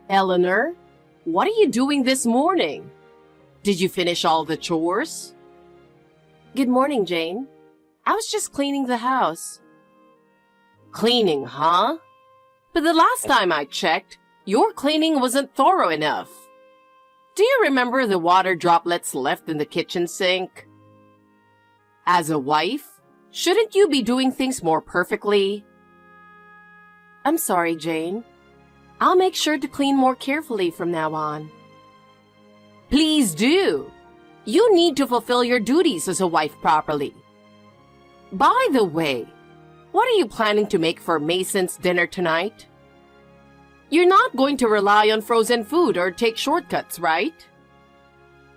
Eleanor, what are you doing this morning? Did you finish all the chores? Good morning, Jane. I was just cleaning the house. Cleaning, huh? But the last time I checked, your cleaning wasn't thorough enough. Do you remember the water droplets left in the kitchen sink? As a wife, shouldn't you be doing things more perfectly? I'm sorry, Jane. I'll make sure to clean more carefully from now on. Please do. You need to fulfill your duties as a wife properly. By the way, what are you planning to make for Mason's dinner tonight? You're not going to rely on frozen food or take shortcuts, right?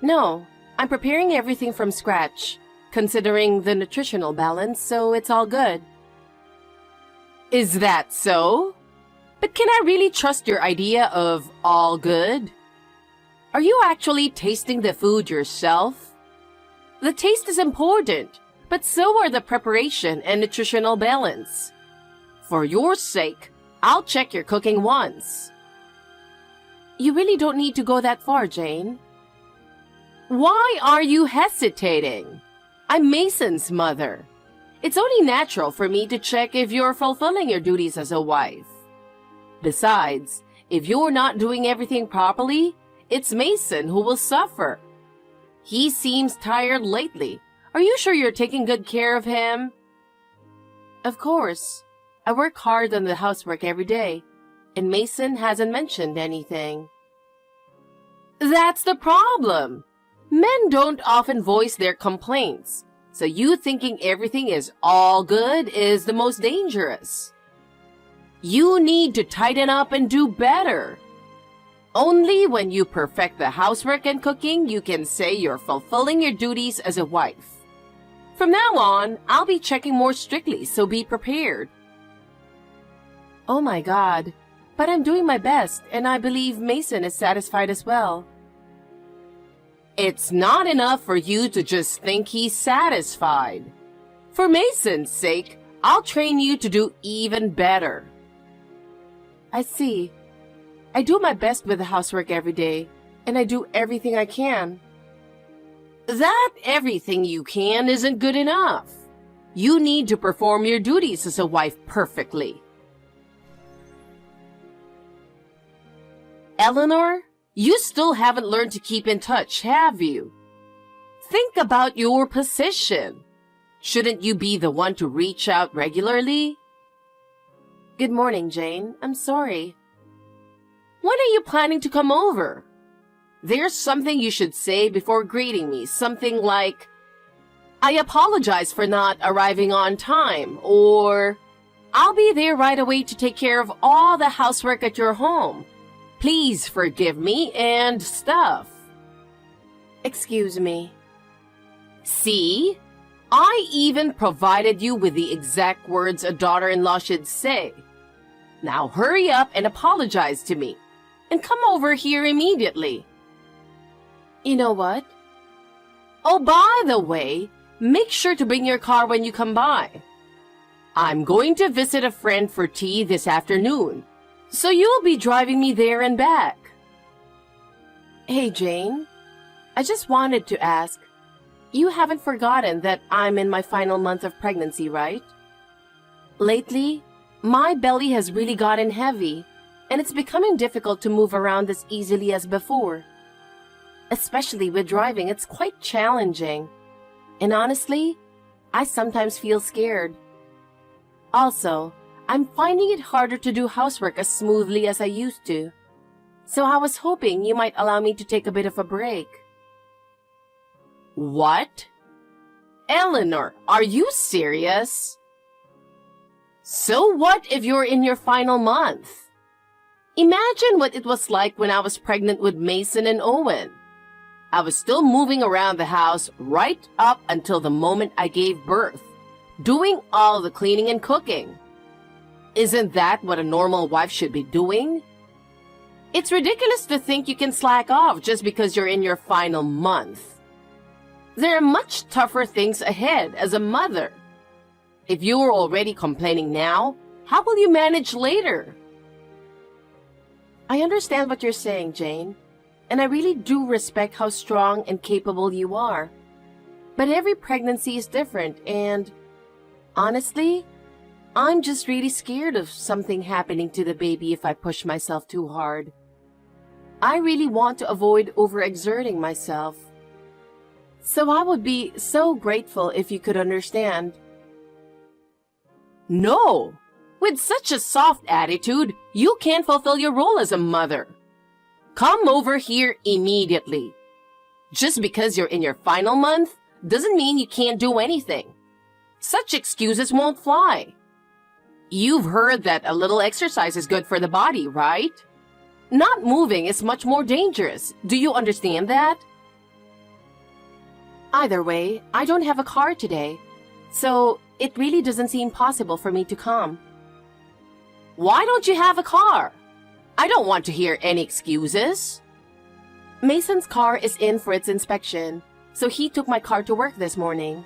No, I'm preparing everything from scratch, considering the nutritional balance, so it's all good. Is that so? But can I really trust your idea of all good? Are you actually tasting the food yourself? The taste is important, but so are the preparation and nutritional balance. For your sake, I'll check your cooking once. You really don't need to go that far, Jane. Why are you hesitating? I'm Mason's mother. It's only natural for me to check if you're fulfilling your duties as a wife. Besides, if you're not doing everything properly, it's Mason who will suffer. He seems tired lately. Are you sure you're taking good care of him? Of course. I work hard on the housework every day, and Mason hasn't mentioned anything. That's the problem. Men don't often voice their complaints, so you thinking everything is all good is the most dangerous. You need to tighten up and do better. Only when you perfect the housework and cooking you can say you're fulfilling your duties as a wife. From now on, I'll be checking more strictly, so be prepared. Oh my God, but I'm doing my best, and I believe Mason is satisfied as well. It's not enough for you to just think he's satisfied. For Mason's sake, I'll train you to do even better. I see. I do my best with the housework every day, and I do everything I can. That everything you can isn't good enough. You need to perform your duties as a wife perfectly. Eleanor, you still haven't learned to keep in touch, have you? Think about your position. Shouldn't you be the one to reach out regularly? Good morning, Jane. I'm sorry. When are you planning to come over? There's something you should say before greeting me, something like, I apologize for not arriving on time, or I'll be there right away to take care of all the housework at your home. Please forgive me and stuff. Excuse me. See? I even provided you with the exact words a daughter-in-law should say. Now hurry up and apologize to me, and come over here immediately. You know what? Oh, by the way, make sure to bring your car when you come by. I'm going to visit a friend for tea this afternoon, so you'll be driving me there and back. Hey, Jane, I just wanted to ask, you haven't forgotten that I'm in my final month of pregnancy, right? Lately, my belly has really gotten heavy, and it's becoming difficult to move around as easily as before. Especially with driving, it's quite challenging. And honestly, I sometimes feel scared. Also, I'm finding it harder to do housework as smoothly as I used to. So I was hoping you might allow me to take a bit of a break. What? Eleanor, are you serious? So what if you're in your final month? Imagine what it was like when I was pregnant with Mason and Owen. I was still moving around the house right up until the moment I gave birth, doing all the cleaning and cooking. Isn't that what a normal wife should be doing? It's ridiculous to think you can slack off just because you're in your final month. There are much tougher things ahead as a mother. If you're already complaining now, how will you manage later? I understand what you're saying, Jane, and I really do respect how strong and capable you are. But every pregnancy is different, and honestly, I'm just really scared of something happening to the baby if I push myself too hard. I really want to avoid overexerting myself. So I would be so grateful if you could understand. No! With such a soft attitude, you can't fulfill your role as a mother. Come over here immediately. Just because you're in your final month doesn't mean you can't do anything. Such excuses won't fly. You've heard that a little exercise is good for the body, right? Not moving is much more dangerous. Do you understand that? Either way, I don't have a car today, so it really doesn't seem possible for me to come. Why don't you have a car? I don't want to hear any excuses. Mason's car is in for its inspection, so he took my car to work this morning.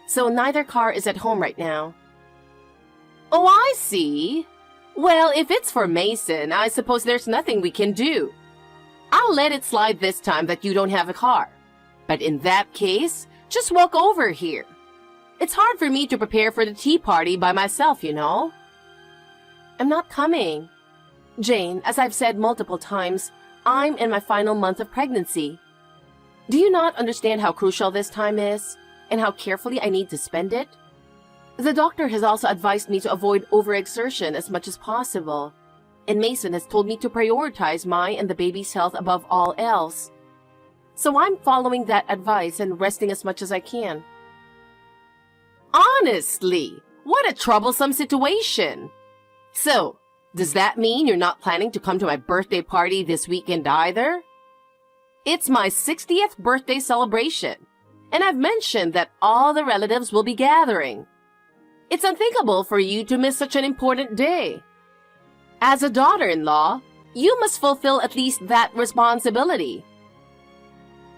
So neither car is at home right now. Oh, I see. Well, if it's for Mason, I suppose there's nothing we can do. I'll let it slide this time that you don't have a car. But in that case, just walk over here. It's hard for me to prepare for the tea party by myself, you know. I'm not coming. Jane, as I've said multiple times, I'm in my final month of pregnancy. Do you not understand how crucial this time is, and how carefully I need to spend it? The doctor has also advised me to avoid overexertion as much as possible, and Mason has told me to prioritize my and the baby's health above all else. So I'm following that advice and resting as much as I can. Honestly, what a troublesome situation. So, does that mean you're not planning to come to my birthday party this weekend either? It's my 60th birthday celebration, and I've mentioned that all the relatives will be gathering. It's unthinkable for you to miss such an important day. As a daughter-in-law, you must fulfill at least that responsibility.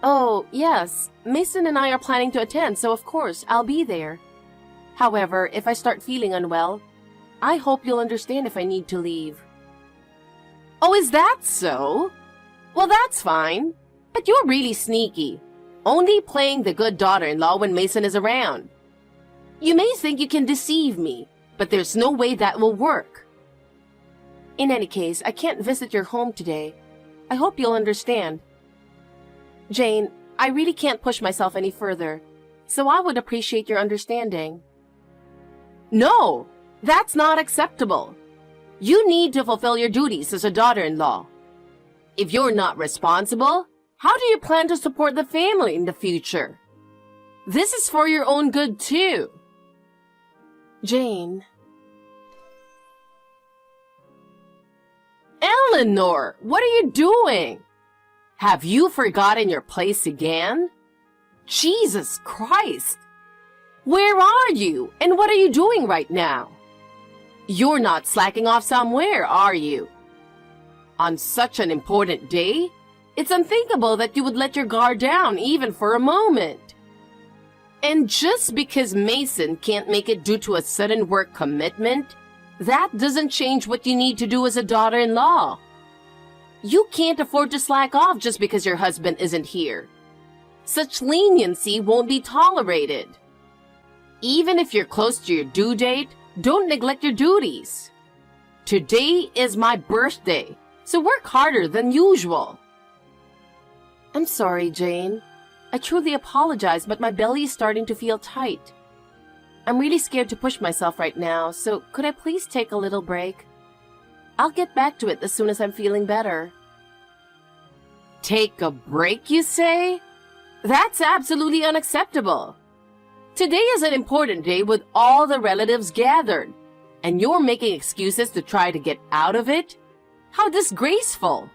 Oh, yes, Mason and I are planning to attend, so of course I'll be there. However, if I start feeling unwell, I hope you'll understand if I need to leave. Oh, is that so? Well, that's fine. But you're really sneaky, only playing the good daughter-in-law when Mason is around. You may think you can deceive me, but there's no way that will work. In any case, I can't visit your home today. I hope you'll understand. Jane, I really can't push myself any further, so I would appreciate your understanding. No, that's not acceptable. You need to fulfill your duties as a daughter-in-law. If you're not responsible, how do you plan to support the family in the future? This is for your own good too. Jane. Eleanor, what are you doing? Have you forgotten your place again? Jesus Christ! Where are you, and what are you doing right now? You're not slacking off somewhere, are you? On such an important day, it's unthinkable that you would let your guard down even for a moment. And just because Mason can't make it due to a sudden work commitment, that doesn't change what you need to do as a daughter-in-law. You can't afford to slack off just because your husband isn't here. Such leniency won't be tolerated. Even if you're close to your due date, don't neglect your duties. Today is my birthday, so work harder than usual. I'm sorry, Jane. I truly apologize, but my belly is starting to feel tight. I'm really scared to push myself right now, so could I please take a little break? I'll get back to it as soon as I'm feeling better. Take a break, you say? That's absolutely unacceptable. Today is an important day with all the relatives gathered, and you're making excuses to try to get out of it? How disgraceful!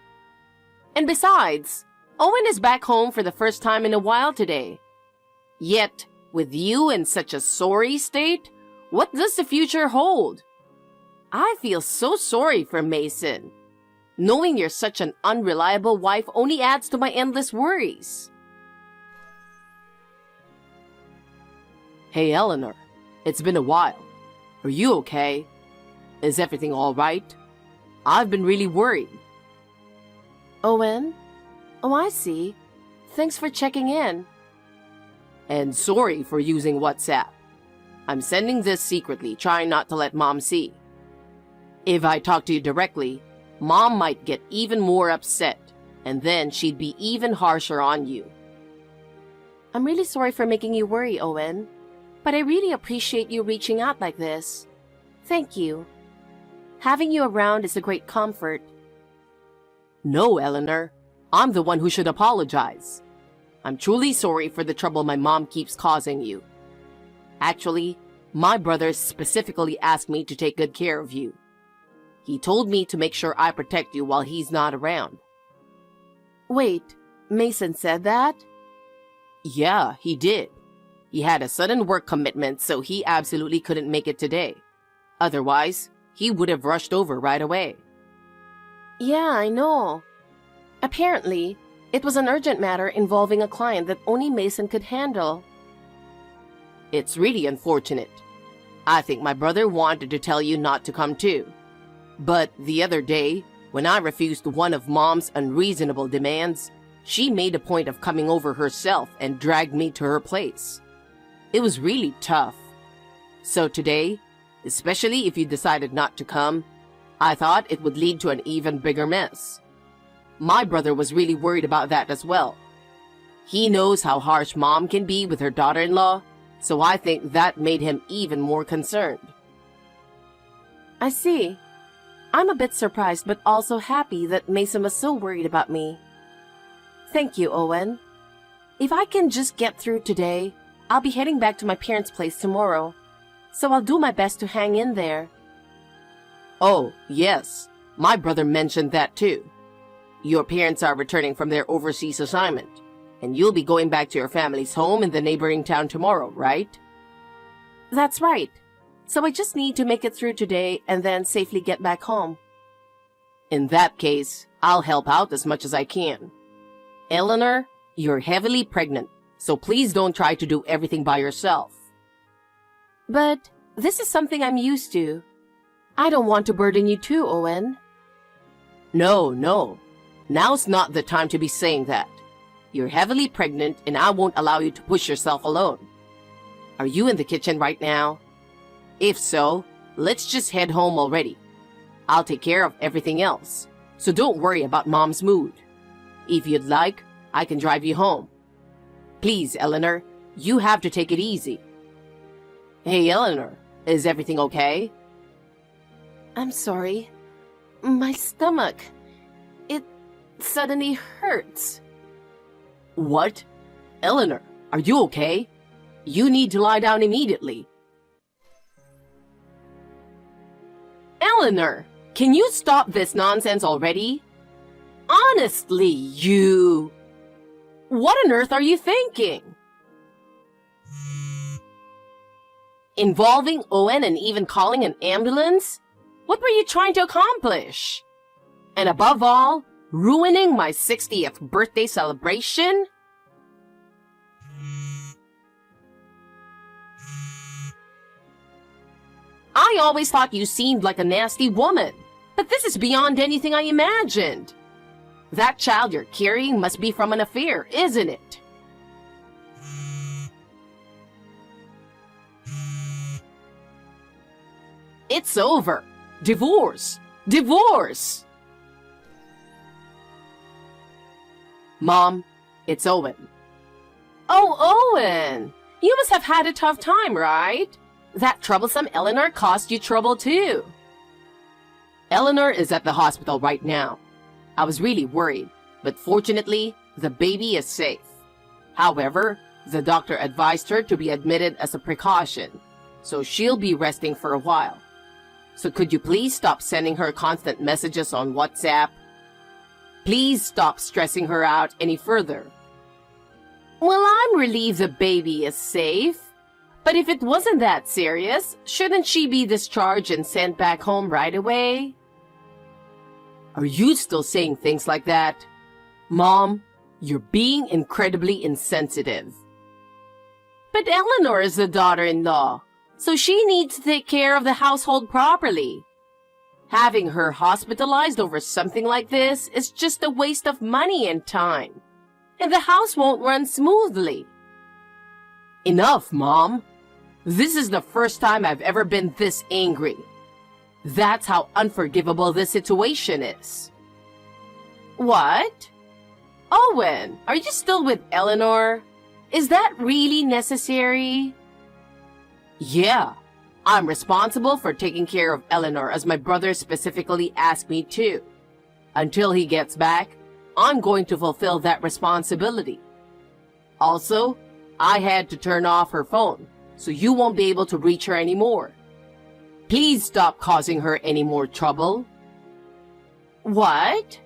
And besides, Owen is back home for the first time in a while today. Yet, with you in such a sorry state, what does the future hold? I feel so sorry for Mason. Knowing you're such an unreliable wife only adds to my endless worries. Hey, Eleanor. It's been a while. Are you okay? Is everything all right? I've been really worried. Owen? Oh, I see. Thanks for checking in. And sorry for using WhatsApp. I'm sending this secretly, trying not to let Mom see. If I talk to you directly, Mom might get even more upset, and then she'd be even harsher on you. I'm really sorry for making you worry, Owen, but I really appreciate you reaching out like this. Thank you. Having you around is a great comfort. No, Eleanor. I'm the one who should apologize. I'm truly sorry for the trouble my mom keeps causing you. Actually, my brother specifically asked me to take good care of you. He told me to make sure I protect you while he's not around. Wait, Mason said that? Yeah, he did. He had a sudden work commitment, so he absolutely couldn't make it today. Otherwise, he would have rushed over right away. Yeah, I know. Apparently, it was an urgent matter involving a client that only Mason could handle. It's really unfortunate. I think my brother wanted to tell you not to come too. But the other day, when I refused one of Mom's unreasonable demands, she made a point of coming over herself and dragged me to her place. It was really tough. So today, especially if you decided not to come, I thought it would lead to an even bigger mess. My brother was really worried about that as well. He knows how harsh Mom can be with her daughter-in-law, so I think that made him even more concerned. I see. I'm a bit surprised but also happy that Mason was so worried about me. Thank you, Owen. If I can just get through today, I'll be heading back to my parents' place tomorrow, so I'll do my best to hang in there. Oh, yes. My brother mentioned that too. Your parents are returning from their overseas assignment, and you'll be going back to your family's home in the neighboring town tomorrow, right? That's right. So I just need to make it through today and then safely get back home. In that case, I'll help out as much as I can. Eleanor, you're heavily pregnant, so please don't try to do everything by yourself. But this is something I'm used to. I don't want to burden you too, Owen. No. Now's not the time to be saying that. You're heavily pregnant and I won't allow you to push yourself alone. Are you in the kitchen right now? If so, let's just head home already. I'll take care of everything else, so don't worry about Mom's mood. If you'd like, I can drive you home. Please, Eleanor, you have to take it easy. Hey, Eleanor, is everything okay? I'm sorry. My stomach. It suddenly hurts. What? Eleanor, are you okay? You need to lie down immediately. Eleanor, can you stop this nonsense already? Honestly, you... What on earth are you thinking? Involving Owen and even calling an ambulance? What were you trying to accomplish? And above all, ruining my 60th birthday celebration? I always thought you seemed like a nasty woman, but this is beyond anything I imagined. That child you're carrying must be from an affair, isn't it? It's over. Divorce. Divorce! Mom, it's Owen. Oh, Owen! You must have had a tough time, right? That troublesome Eleanor caused you trouble too. Eleanor is at the hospital right now. I was really worried, but fortunately, the baby is safe. However, the doctor advised her to be admitted as a precaution, so she'll be resting for a while. So could you please stop sending her constant messages on WhatsApp? Please stop stressing her out any further. Well, I'm relieved the baby is safe. But if it wasn't that serious, shouldn't she be discharged and sent back home right away? Are you still saying things like that? Mom, you're being incredibly insensitive. But Eleanor is the daughter-in-law, so she needs to take care of the household properly. Having her hospitalized over something like this is just a waste of money and time. And the house won't run smoothly. Enough, Mom. This is the first time I've ever been this angry. That's how unforgivable this situation is. What? Owen, are you still with Eleanor? Is that really necessary? Yeah, I'm responsible for taking care of Eleanor as my brother specifically asked me to. Until he gets back, I'm going to fulfill that responsibility. Also, I had to turn off her phone, so you won't be able to reach her anymore. Please stop causing her any more trouble. What?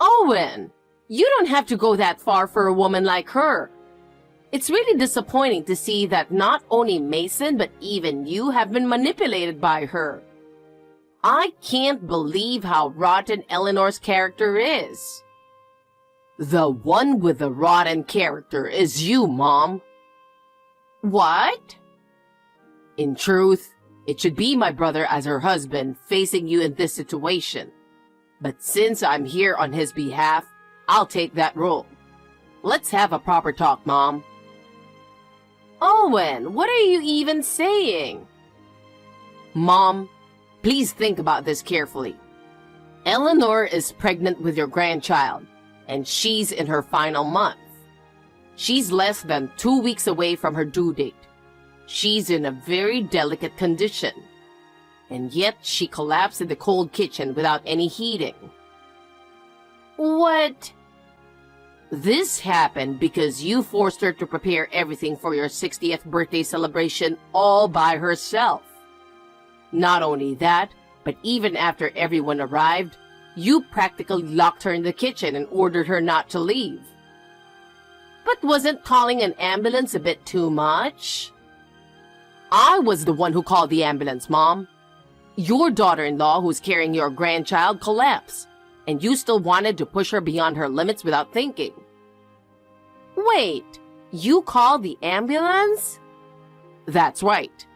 Owen, you don't have to go that far for a woman like her. It's really disappointing to see that not only Mason but even you have been manipulated by her. I can't believe how rotten Eleanor's character is. The one with the rotten character is you, Mom. What? In truth, it should be my brother as her husband facing you in this situation. But since I'm here on his behalf, I'll take that role. Let's have a proper talk, Mom. Owen, what are you even saying? Mom, please think about this carefully. Eleanor is pregnant with your grandchild, and she's in her final month. She's less than 2 weeks away from her due date. She's in a very delicate condition. And yet she collapsed in the cold kitchen without any heating. What? This happened because you forced her to prepare everything for your 60th birthday celebration all by herself. Not only that, but even after everyone arrived, you practically locked her in the kitchen and ordered her not to leave. But wasn't calling an ambulance a bit too much? I was the one who called the ambulance, Mom. Your daughter-in-law who's carrying your grandchild collapsed, and you still wanted to push her beyond her limits without thinking. Wait, you called the ambulance? That's right.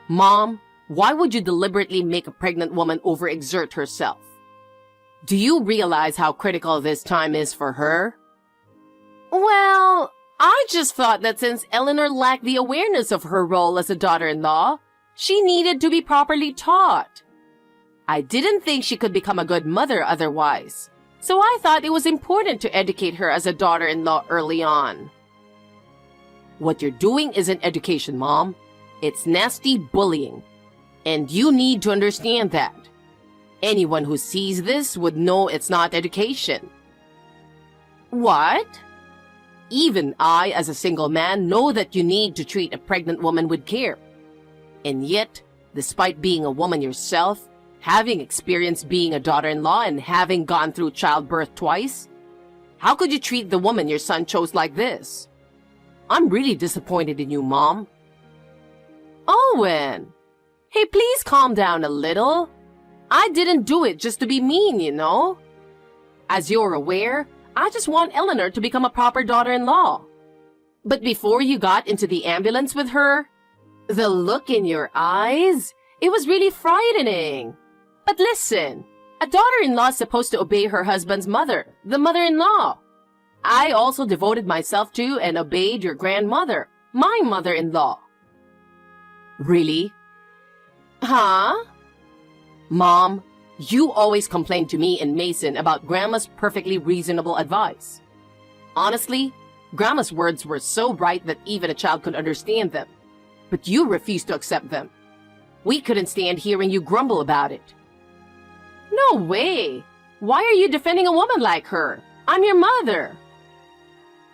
Mom, why would you deliberately make a pregnant woman overexert herself? Do you realize how critical this time is for her? Well, I just thought that since Eleanor lacked the awareness of her role as a daughter-in-law, she needed to be properly taught. I didn't think she could become a good mother otherwise, so I thought it was important to educate her as a daughter-in-law early on. What you're doing isn't education, Mom. It's nasty bullying, and you need to understand that. Anyone who sees this would know it's not education. What? Even I, as a single man, know that you need to treat a pregnant woman with care. And yet, despite being a woman yourself, having experienced being a daughter-in-law and having gone through childbirth twice, how could you treat the woman your son chose like this? I'm really disappointed in you, Mom. Owen! Hey, please calm down a little. I didn't do it just to be mean, you know. As you're aware, I just want Eleanor to become a proper daughter-in-law. But before you got into the ambulance with her, the look in your eyes, it was really frightening. But listen, a daughter-in-law is supposed to obey her husband's mother, the mother-in-law. I also devoted myself to and obeyed your grandmother, my mother-in-law. Really? Huh? Mom, you always complain to me and Mason about Grandma's perfectly reasonable advice. Honestly, Grandma's words were so right that even a child could understand them. But you refused to accept them. We couldn't stand hearing you grumble about it. No way! Why are you defending a woman like her? I'm your mother.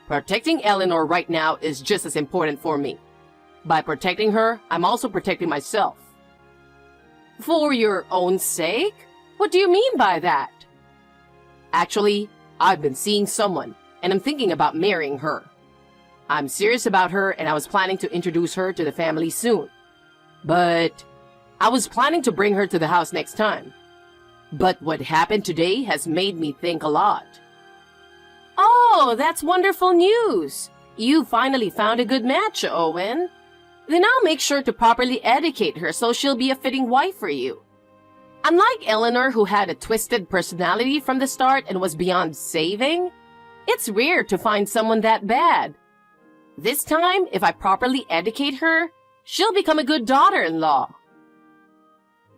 Protecting Eleanor right now is just as important for me. By protecting her, I'm also protecting myself. For your own sake? What do you mean by that? Actually, I've been seeing someone, and I'm thinking about marrying her. I'm serious about her, and I was planning to introduce her to the family soon. But I was planning to bring her to the house next time. But what happened today has made me think a lot. Oh, that's wonderful news. You finally found a good match, Owen. Then I'll make sure to properly educate her so she'll be a fitting wife for you. Unlike Eleanor, who had a twisted personality from the start and was beyond saving, it's rare to find someone that bad. This time, if I properly educate her, she'll become a good daughter-in-law.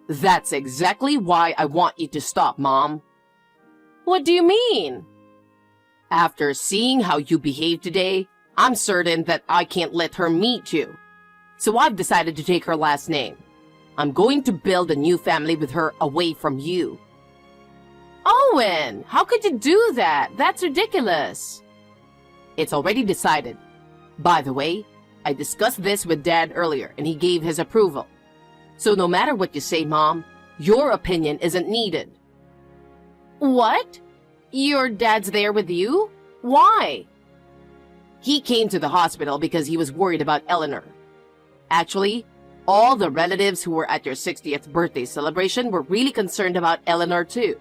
That's exactly why I want you to stop, Mom. What do you mean? After seeing how you behaved today, I'm certain that I can't let her meet you. So I've decided to take her last name. I'm going to build a new family with her away from you. Owen, how could you do that? That's ridiculous. It's already decided. By the way, I discussed this with Dad earlier and he gave his approval. So no matter what you say, Mom, your opinion isn't needed. What? Your dad's there with you? Why? He came to the hospital because he was worried about Eleanor. Actually, all the relatives who were at your 60th birthday celebration were really concerned about Eleanor too.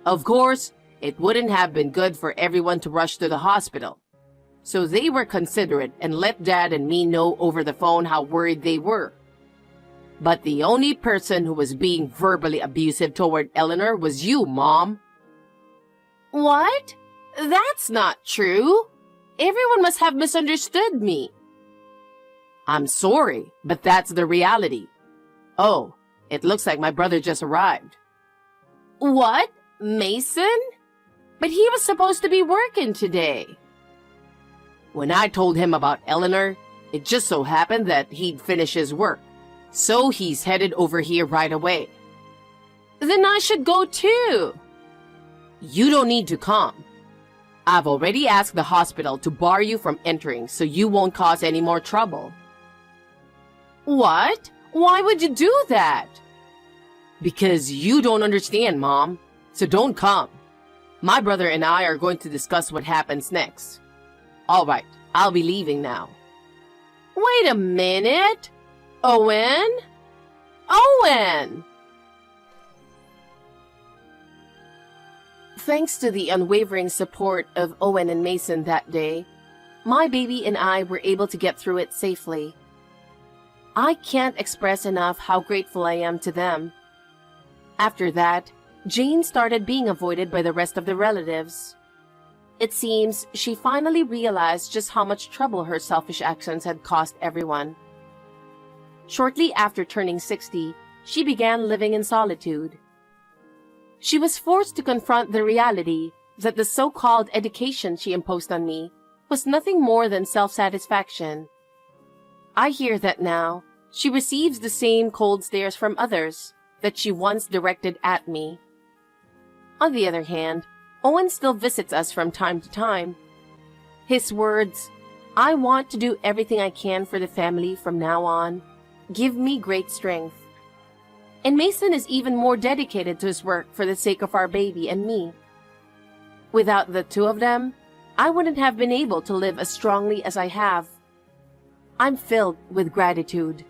Of course, it wouldn't have been good for everyone to rush to the hospital. So they were considerate and let Dad and me know over the phone how worried they were. But the only person who was being verbally abusive toward Eleanor was you, Mom. What? That's not true. Everyone must have misunderstood me. I'm sorry, but that's the reality. Oh, it looks like my brother just arrived. What? Mason? But he was supposed to be working today. When I told him about Eleanor, it just so happened that he'd finish his work. So he's headed over here right away. Then I should go too. You don't need to come. I've already asked the hospital to bar you from entering so you won't cause any more trouble. What? Why would you do that? Because you don't understand, Mom. So don't come. My brother and I are going to discuss what happens next. All right, I'll be leaving now. Wait a minute. Owen? Owen! Thanks to the unwavering support of Owen and Mason that day, my baby and I were able to get through it safely. I can't express enough how grateful I am to them. After that, Jane started being avoided by the rest of the relatives. It seems she finally realized just how much trouble her selfish actions had cost everyone. Shortly after turning 60, she began living in solitude. She was forced to confront the reality that the so-called education she imposed on me was nothing more than self-satisfaction. I hear that now she receives the same cold stares from others that she once directed at me. On the other hand, Owen still visits us from time to time. His words, "I want to do everything I can for the family from now on," give me great strength. And Mason is even more dedicated to his work for the sake of our baby and me. Without the two of them, I wouldn't have been able to live as strongly as I have. I'm filled with gratitude.